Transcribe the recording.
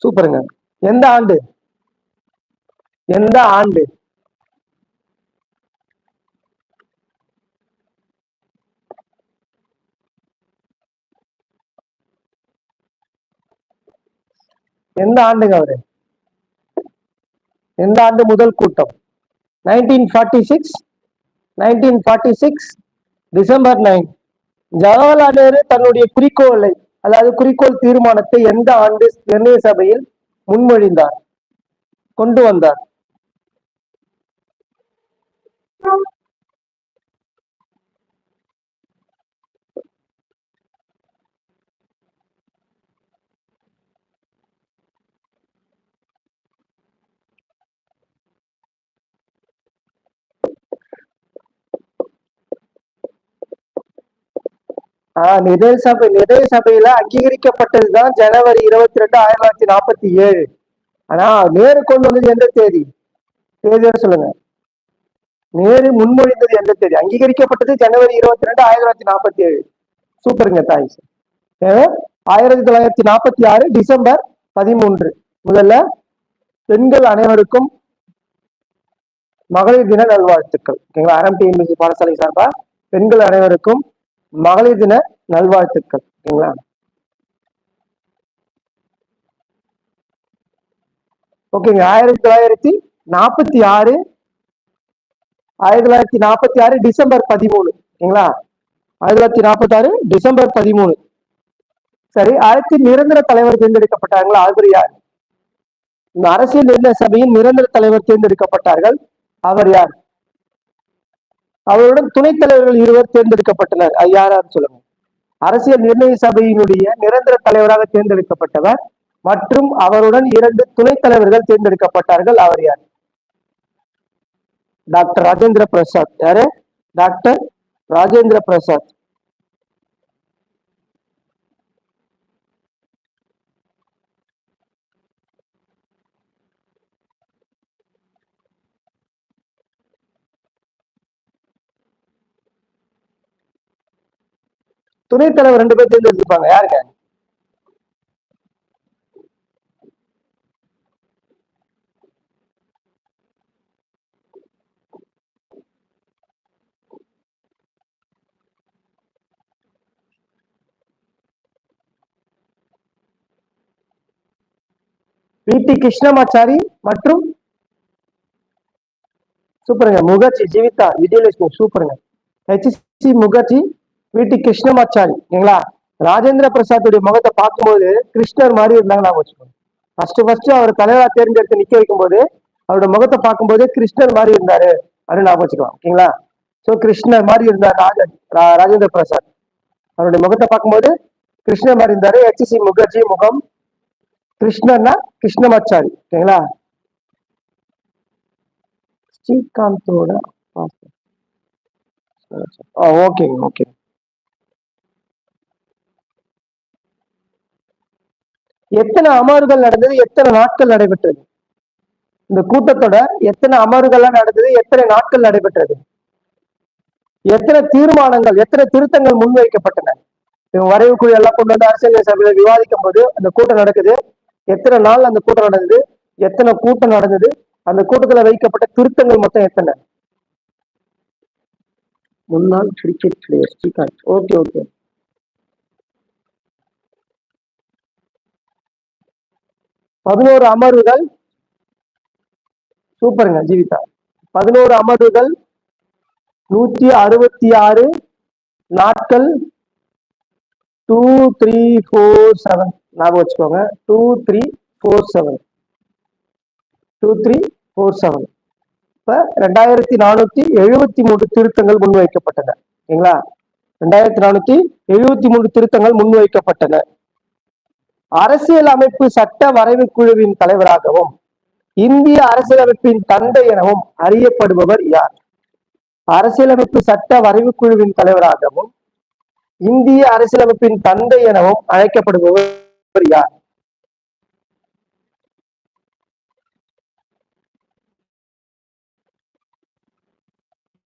சூப்பருங்க. எந்த ஆண்டு? எந்த ஆண்டு? எந்த ஆண்டுங்க அவரு? எந்த ஆண்டு முதல் கூட்டம்? 1946, 1946 டிசம்பர் 9. ஜவஹர்லால் நேரு தன்னுடைய குறிக்கோளை, அதாவது குறிக்கோள் தீர்மானத்தை எந்த ஆண்டு நிர்ணய சபையில் முன்மொழிந்தார், கொண்டு வந்தார்? நிர்ணய சபையில அங்கீகரிக்கப்பட்டதுதான் ஜனவரி 22, 1947. ஆனா நேரு கொண்டு வந்தது எந்த தேதி? தேதியோட சொல்லுங்க. நேரு முன்மொழிந்தது எந்த தேதி? அங்கீகரிக்கப்பட்டது ஜனவரி 22, 1947. சூப்பருங்க தாய்ஸ். 1946 டிசம்பர் 13. முதல்ல பெண்கள் அனைவருக்கும் மகளிர் தின நல்வாழ்த்துக்கள். ஓகேங்களா? RMTMC பாடசாலை சார்பா பெண்கள் அனைவருக்கும் மகளிர் தின நல்வாழ்த்துக்கள். ஓகேங்களா? ஓகேங்க. 1946 டிசம்பர் 13. ஓகேங்களா? 1946 டிசம்பர் 13. சரி, அடுத்து நிரந்தர தலைவர் தேர்ந்தெடுக்கப்பட்டார்களா? அவர் யார்? இந்த அரசியல் நிர்ணய சபையின் நிரந்தர தலைவர் தேர்ந்தெடுக்கப்பட்டார்கள். அவர் யார்? அவருடன் துணைத் தலைவர்கள் 2 தேர்ந்தெடுக்கப்பட்டனர். யாராவது சொல்லுங்க. அரசியல் நிர்ணய சபையினுடைய நிரந்தர தலைவராக தேர்ந்தெடுக்கப்பட்டவர் மற்றும் அவருடன் 2 துணைத் தலைவர்கள் தேர்ந்தெடுக்கப்பட்டார்கள். அவர் யார்? டாக்டர் ராஜேந்திர பிரசாத். யாரு? டாக்டர் ராஜேந்திர பிரசாத். துணைத் தலைவர் 2 பேர் தேர்ந்தெடுப்பாங்க. யாருங்க? VT கிருஷ்ணமாச்சாரி மற்றும் சூப்பருங்க முகர்ஜி ஜீவிதா விஜயலட்சுமி. சூப்பருங்க. HC Mukherjee, VT Krishnamachari. ஓகேங்களா? ராஜேந்திர பிரசாத்துடைய முகத்தை பார்க்கும்போது கிருஷ்ணர் மாதிரி இருந்தாங்க. நான் வச்சுக்கோங்க. ஃபர்ஸ்ட் அவர் தலைவரா தேர்ந்தெடுத்து நிக்க வைக்கும் போது அவருடைய முகத்தை பார்க்கும்போது கிருஷ்ணர் மாதிரி இருந்தாரு அப்படின்னு நான் வச்சுக்கலாம். ஓகேங்களா? சோ கிருஷ்ணர் மாதிரி இருந்தார் ராஜேந்திர பிரசாத். அவருடைய முகத்தை பார்க்கும்போது கிருஷ்ணர் மாதிரி இருந்தாரு. HC முகர்ஜி முகம் கிருஷ்ணர்னா கிருஷ்ணமாச்சாரி. ஓகேங்களா? ஸ்ரீகாந்தோட ஓகேங்க. ஓகே. எத்தனை அமர்வுகள் நடந்தது? எத்தனை நாட்கள் நடைபெற்றது? இந்த கூட்டத்தோட எத்தனை அமர்வுகள்லாம் நடந்தது? எத்தனை நாட்கள் நடைபெற்றது? எத்தனை தீர்மானங்கள், எத்தனை திருத்தங்கள் முன்வைக்கப்பட்டன? வரைவு குழு எல்லாம் கொண்டு வந்து அரசியல் சபையில விவாதிக்கும் போது அந்த கூட்டம் நடக்குது. எத்தனை நாள் அந்த கூட்டம் நடந்தது? எத்தனை கூட்டம் நடந்தது? அந்த கூட்டத்துல வைக்கப்பட்ட திருத்தங்கள் மொத்தம் எத்தனை? முன்னாள் cricket player Srikanth. Okay okay. 11 அமர்வுகள். சூப்பருங்க ஜீவிதா. 11 அமர்வுகள், 166 நாட்கள். 2, 3, 4, 7 ஞாபகம் வச்சுக்கோங்க. 2, 3, 4, 7. 2, 3, 4, 7. இப்ப 2473 திருத்தங்கள் முன்வைக்கப்பட்டன. ஓகேங்களா? 2473 திருத்தங்கள் முன்வைக்கப்பட்டன. அரசியல் அமைப்பு சட்ட வரைவு குழுவின் தலைவராகவும் இந்திய அரசியலமைப்பின் தந்தை எனவும் அறியப்படுபவர் யார்? அரசியலமைப்பு சட்ட வரைவு குழுவின் தலைவராகவும் இந்திய அரசியலமைப்பின் தந்தை எனவும் அழைக்கப்படுபவர் யார்?